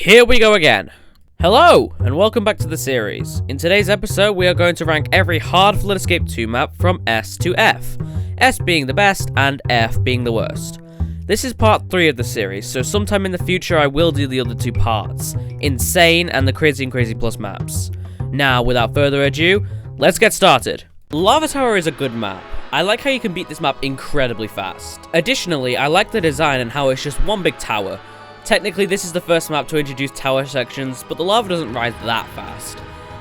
Here we go again. Hello, and welcome back to the series. In today's episode, we are going to rank every hard Flood Escape 2 map from S to F. S being the best, and F being the worst. This is part 3 of the series, so sometime in the future I will do the other 2 parts, Insane and the Crazy and Crazy Plus maps. Now, without further ado, let's get started. Lava Tower is a good map. I like how you can beat this map incredibly fast. Additionally, I like the design and how it's just one big tower. Technically, this is the first map to introduce tower sections, but the lava doesn't rise that fast.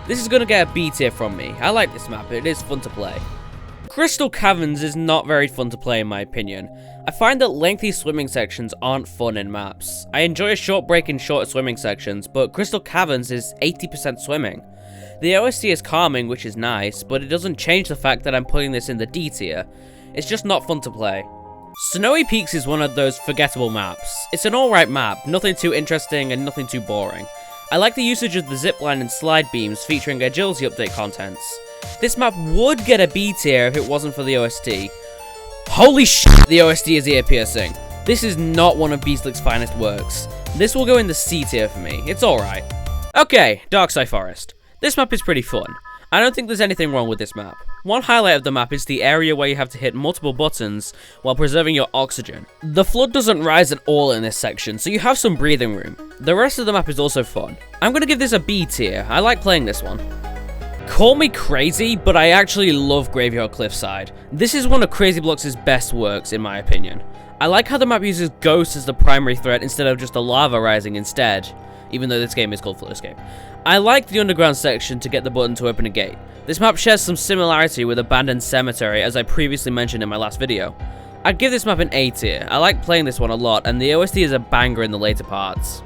This is going to get a B tier from me. I like this map, it is fun to play. Crystal Caverns is not very fun to play in my opinion. I find that lengthy swimming sections aren't fun in maps. I enjoy a short break in shorter swimming sections, but Crystal Caverns is 80% swimming. The OST is calming, which is nice, but it doesn't change the fact that I'm putting this in the D tier. It's just not fun to play. Snowy Peaks is one of those forgettable maps. It's an alright map, nothing too interesting and nothing too boring. I like the usage of the zipline and slide beams featuring agility update contents. This map would get a B tier if it wasn't for the OST. Holy shit, the OST is ear piercing. This is not one of Beastlick's finest works. This will go in the C tier for me, it's alright. Okay, Dark Sci-Forest. This map is pretty fun. I don't think there's anything wrong with this map. One highlight of the map is the area where you have to hit multiple buttons while preserving your oxygen. The flood doesn't rise at all in this section, so you have some breathing room. The rest of the map is also fun. I'm gonna give this a B tier, I like playing this one. Call me crazy, but I actually love Graveyard Cliffside. This is one of Crazy Blox's best works in my opinion. I like how the map uses ghosts as the primary threat instead of just a lava rising instead, even though this game is called Flood Escape. I like the underground section to get the button to open a gate. This map shares some similarity with Abandoned Cemetery as I previously mentioned in my last video. I'd give this map an A tier, I like playing this one a lot and the OST is a banger in the later parts.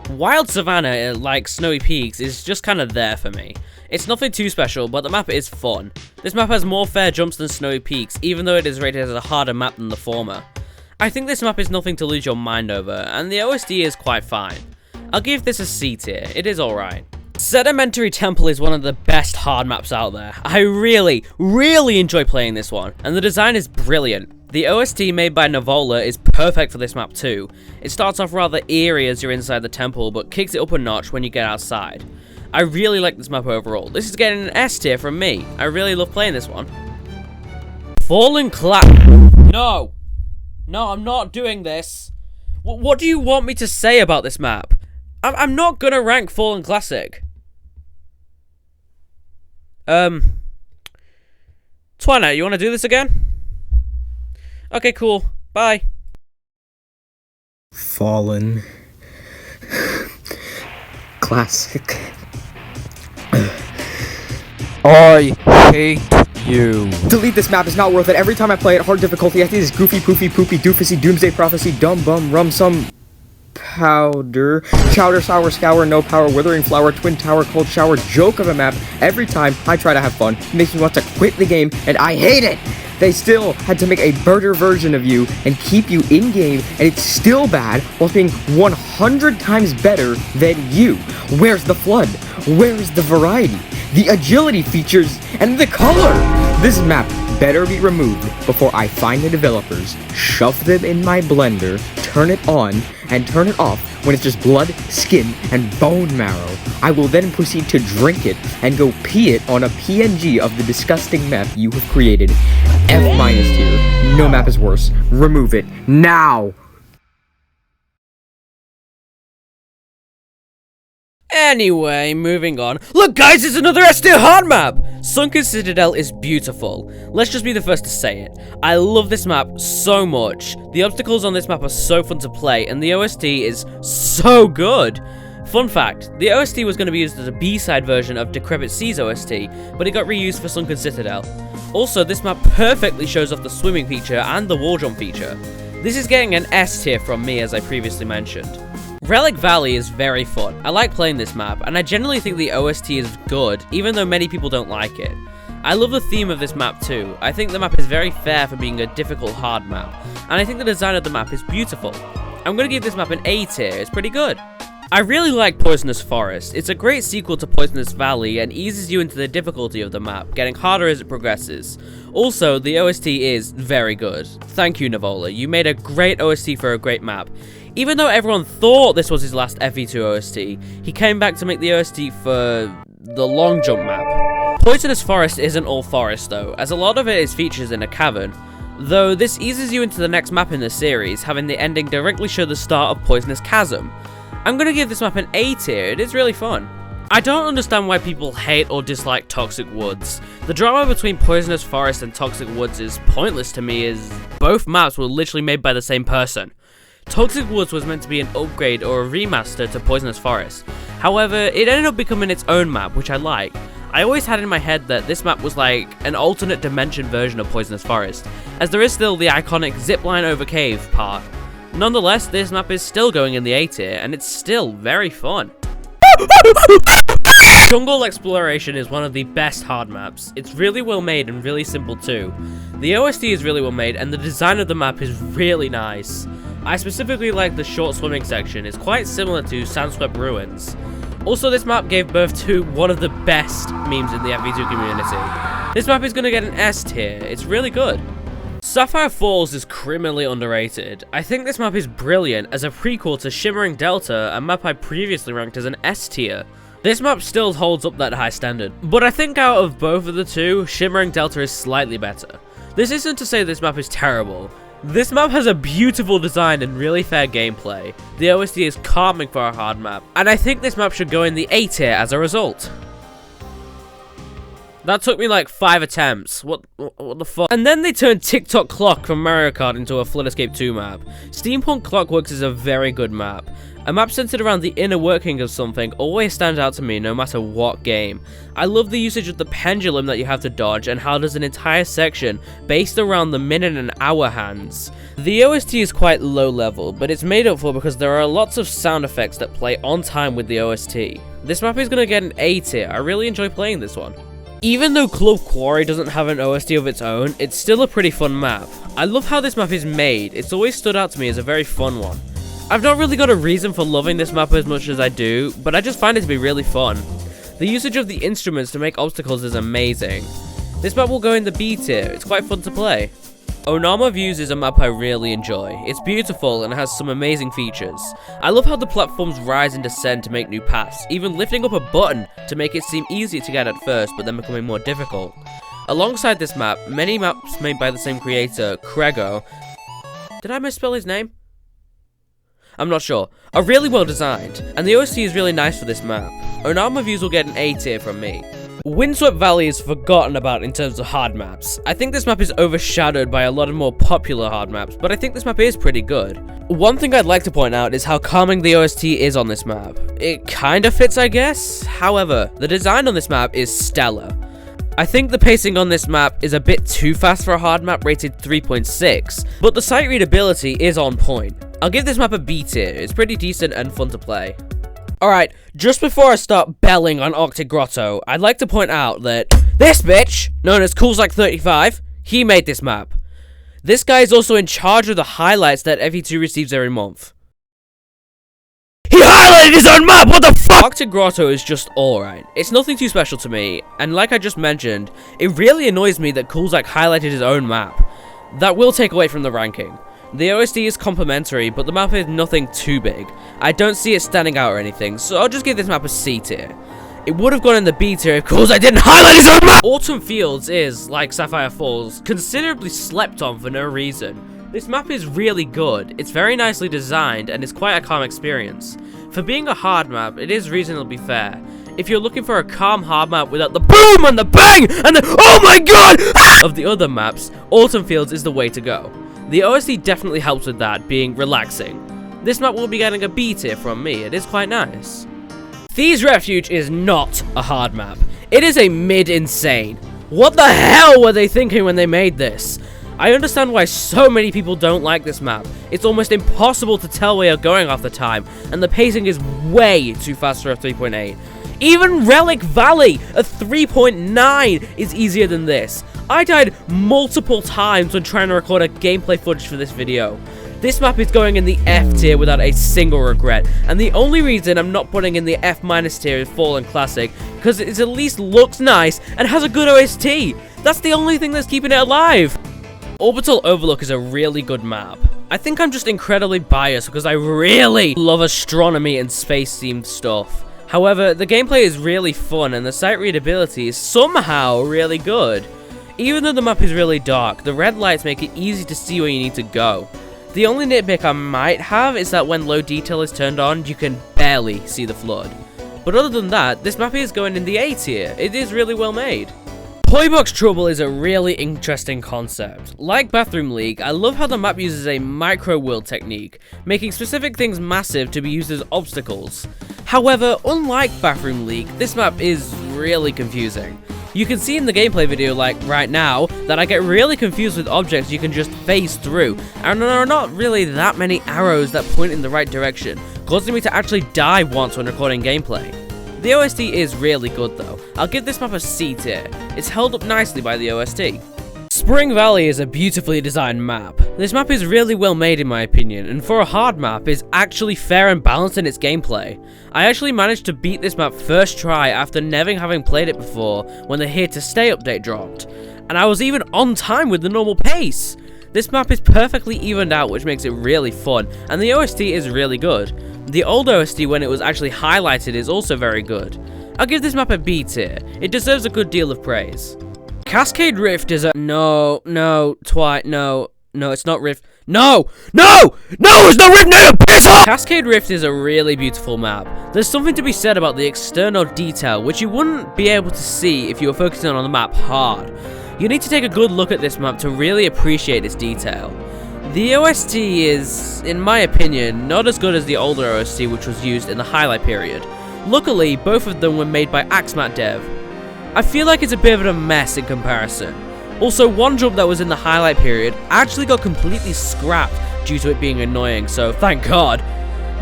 Wild Savannah, like Snowy Peaks, is just kinda there for me. It's nothing too special, but the map is fun. This map has more fair jumps than Snowy Peaks, even though it is rated as a harder map than the former. I think this map is nothing to lose your mind over, and the OST is quite fine. I'll give this a C tier, it is alright. Sedimentary Temple is one of the best hard maps out there. I really enjoy playing this one, and the design is brilliant. The OST made by Navola is perfect for this map too. It starts off rather eerie as you're inside the temple, but kicks it up a notch when you get outside. I really like this map overall. This is getting an S tier from me. I really love playing this one. Fallen No, I'm not doing this. What do you want me to say about this map? I'm not gonna rank Fallen Classic. Twilight, you wanna do this again? Okay, cool. Bye. Fallen Classic. I hate you. Delete this map, it's not worth it. Every time I play it, hard difficulty, I see this goofy, poofy, poopy, doofusy, doomsday prophecy, dumb bum, rum, some powder, chowder, sour, scour, no power, withering flower, twin tower, cold shower, joke of a map. Every time I try to have fun, it makes me want to quit the game, and I hate it! They still had to make a better version of you and keep you in-game, and it's still bad while being 100 times better than you. Where's the flood? Where's the variety? The agility features, and the color! This map better be removed before I find the developers, shove them in my blender, turn it on, and turn it off when it's just blood, skin, and bone marrow. I will then proceed to drink it and go pee it on a PNG of the disgusting map you have created. F- tier. No map is worse. Remove it. Now! Anyway, moving on. Look guys, it's another S tier hard map! Sunken Citadel is beautiful. Let's just be the first to say it. I love this map so much. The obstacles on this map are so fun to play, and the OST is so good. Fun fact, the OST was going to be used as a B-side version of Decrepit Sea's OST, but it got reused for Sunken Citadel. Also, this map perfectly shows off the swimming feature and the wall jump feature. This is getting an S tier from me as I previously mentioned. Relic Valley is very fun. I like playing this map, and I generally think the OST is good, even though many people don't like it. I love the theme of this map too. I think the map is very fair for being a difficult hard map, and I think the design of the map is beautiful. I'm gonna give this map an A tier, it's pretty good. I really like Poisonous Forest. It's a great sequel to Poisonous Valley and eases you into the difficulty of the map, getting harder as it progresses. Also, the OST is very good. Thank you, Navola. You made a great OST for a great map. Even though everyone thought this was his last FE2 OST, he came back to make the OST for the long jump map. Poisonous Forest isn't all forest though, as a lot of it is features in a cavern, though this eases you into the next map in the series, having the ending directly show the start of Poisonous Chasm. I'm gonna give this map an A tier, it is really fun. I don't understand why people hate or dislike Toxic Woods. The drama between Poisonous Forest and Toxic Woods is pointless to me, as both maps were literally made by the same person. Toxic Woods was meant to be an upgrade or a remaster to Poisonous Forest. However, it ended up becoming its own map, which I like. I always had in my head that this map was like an alternate dimension version of Poisonous Forest, as there is still the iconic zipline over cave part. Nonetheless, this map is still going in the A tier, and it's still very fun. Jungle Exploration is one of the best hard maps. It's really well made and really simple too. The OST is really well made, and the design of the map is really nice. I specifically like the short swimming section, it's quite similar to Sandswept Ruins. Also, this map gave birth to one of the best memes in the FE2 community. This map is going to get an S tier, it's really good. Sapphire Falls is criminally underrated. I think this map is brilliant as a prequel to Shimmering Delta, a map I previously ranked as an S tier. This map still holds up that high standard, but I think out of both of the two, Shimmering Delta is slightly better. This isn't to say this map is terrible. This map has a beautiful design and really fair gameplay. The OST is calming for a hard map, and I think this map should go in the A tier as a result. That took me like 5 attempts. What the fuck? And then they turned TikTok Clock from Mario Kart into a Flood Escape 2 map. Steampunk Clockworks is a very good map. A map centered around the inner working of something always stands out to me no matter what game. I love the usage of the pendulum that you have to dodge and how there's an entire section based around the minute and hour hands. The OST is quite low level, but it's made up for because there are lots of sound effects that play on time with the OST. This map is gonna get an A tier, I really enjoy playing this one. Even though Quarry doesn't have an OST of its own, it's still a pretty fun map. I love how this map is made, it's always stood out to me as a very fun one. I've not really got a reason for loving this map as much as I do, but I just find it to be really fun. The usage of the instruments to make obstacles is amazing. This map will go in the B tier, it's quite fun to play. Onama Views is a map I really enjoy. It's beautiful and has some amazing features. I love how the platforms rise and descend to make new paths, even lifting up a button to make it seem easier to get at first, but then becoming more difficult. Alongside this map, many maps made by the same creator, Grotto, did I misspell his name? I'm not sure, are really well designed, and the OST is really nice for this map. Onama Views will get an A tier from me. Windswept Valley is forgotten about in terms of hard maps. I think this map is overshadowed by a lot of more popular hard maps, but I think this map is pretty good. One thing I'd like to point out is how calming the OST is on this map. It kinda fits, I guess. However, the design on this map is stellar. I think the pacing on this map is a bit too fast for a hard map rated 3.6, but the sight readability is on point. I'll give this map a B tier, it's pretty decent and fun to play. Alright, just before I start belling on Arctic Grotto, I'd like to point out that this bitch, known as Coolsike35, he made this map. This guy is also in charge of the highlights that FE2 receives every month. He highlighted his own map, what the fuck? Arctic Grotto is just alright. It's nothing too special to me, and like I just mentioned, it really annoys me that Coolsike highlighted his own map. That will take away from the ranking. The OST is complimentary, but the map is nothing too big. I don't see it standing out or anything, so I'll just give this map a C tier. It would have gone in the B tier if Coolsike didn't highlight his own map! Autumn Fields is, like Sapphire Falls, considerably slept on for no reason. This map is really good, it's very nicely designed, and it's quite a calm experience. For being a hard map, it is reasonably fair. If you're looking for a calm hard map without the boom and the bang and the oh my god of the other maps, Autumn Fields is the way to go. The OST definitely helps with that, being relaxing. This map will be getting a B tier from me, it is quite nice. Thieves Refuge is not a hard map. It is a mid-insane. What the hell were they thinking when they made this? I understand why so many people don't like this map. It's almost impossible to tell where you're going half the time, and the pacing is way too fast for a 3.8. Even Relic Valley, a 3.9, is easier than this. I died multiple times when trying to record a gameplay footage for this video. This map is going in the F tier without a single regret, and the only reason I'm not putting in the F- tier is Fallen Classic, because it at least looks nice and has a good OST. That's the only thing that's keeping it alive. Orbital Overlook is a really good map. I think I'm just incredibly biased because I really love astronomy and space-themed stuff. However, the gameplay is really fun and the sight readability is somehow really good. Even though the map is really dark, the red lights make it easy to see where you need to go. The only nitpick I might have is that when low detail is turned on, you can barely see the flood. But other than that, this map is going in the A tier. It is really well made. Toybox Trouble is a really interesting concept. Like Bathroom League, I love how the map uses a micro-world technique, making specific things massive to be used as obstacles. However, unlike Bathroom League, this map is really confusing. You can see in the gameplay video, like right now, that I get really confused with objects you can just phase through, and there are not really that many arrows that point in the right direction, causing me to actually die once when recording gameplay. The OST is really good though. I'll give this map a C tier. It's held up nicely by the OST. Spring Valley is a beautifully designed map. This map is really well made in my opinion, and for a hard map is actually fair and balanced in its gameplay. I actually managed to beat this map first try after never having played it before when the Here to Stay update dropped, and I was even on time with the normal pace. This map is perfectly evened out, which makes it really fun, and the OST is really good. The old OST when it was actually highlighted is also very good. I'll give this map a B tier. It deserves a good deal of praise. Cascade Rift is a no, it's not Rift. No, it's not Rift, no, piss off! Cascade Rift is a really beautiful map. There's something to be said about the external detail, which you wouldn't be able to see if you were focusing on the map hard. You need to take a good look at this map to really appreciate its detail. The OST is, in my opinion, not as good as the older OST which was used in the highlight period. Luckily, both of them were made by Axmat Dev. I feel like it's a bit of a mess in comparison. Also, one jump that was in the highlight period actually got completely scrapped due to it being annoying, so thank God.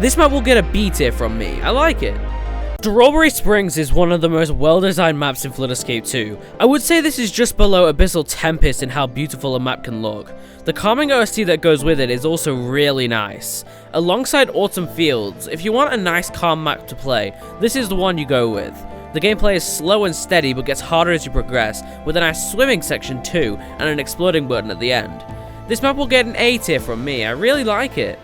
This map will get a B tier from me. I like it. Sugary Springs is one of the most well-designed maps in Flood Escape 2. I would say this is just below Abyssal Tempest in how beautiful a map can look. The calming OST that goes with it is also really nice. Alongside Autumn Fields, if you want a nice calm map to play, this is the one you go with. The gameplay is slow and steady but gets harder as you progress, with a nice swimming section too, and an exploding button at the end. This map will get an A tier from me. I really like it.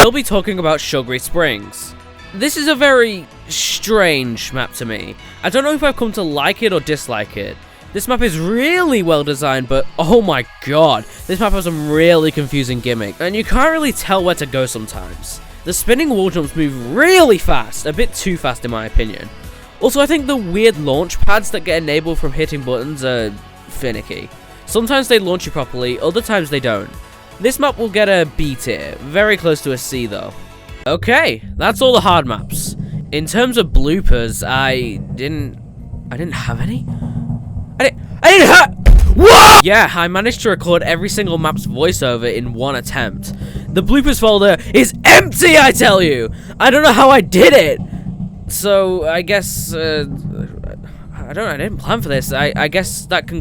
We'll be talking about Sugary Springs. This is a very strange map to me. I don't know if I've come to like it or dislike it. This map is really well designed, but oh my god, this map has some really confusing gimmicks, and you can't really tell where to go sometimes. The spinning wall jumps move really fast, a bit too fast in my opinion. Also, I think the weird launch pads that get enabled from hitting buttons are finicky. Sometimes they launch you properly, other times they don't. This map will get a B tier, very close to a C though. Okay, that's all the hard maps. In terms of bloopers, I didn't have any? I didn't have... What? Yeah, I managed to record every single map's voiceover in one attempt. The bloopers folder is empty, I tell you! I don't know how I did it! So, I guess, I didn't plan for this. I guess that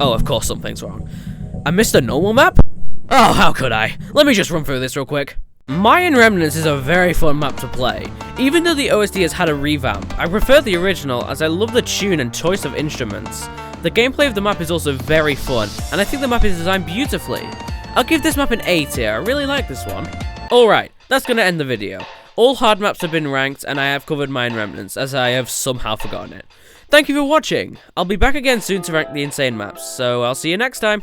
Oh, of course something's wrong. I missed a normal map? Oh, how could I? Let me just run through this real quick. Mayan Remnants is a very fun map to play. Even though the OST has had a revamp, I prefer the original as I love the tune and choice of instruments. The gameplay of the map is also very fun, and I think the map is designed beautifully. I'll give this map an A tier, I really like this one. Alright, that's gonna end the video. All hard maps have been ranked, and I have covered Mayan Remnants, as I have somehow forgotten it. Thank you for watching. I'll be back again soon to rank the insane maps, so I'll see you next time.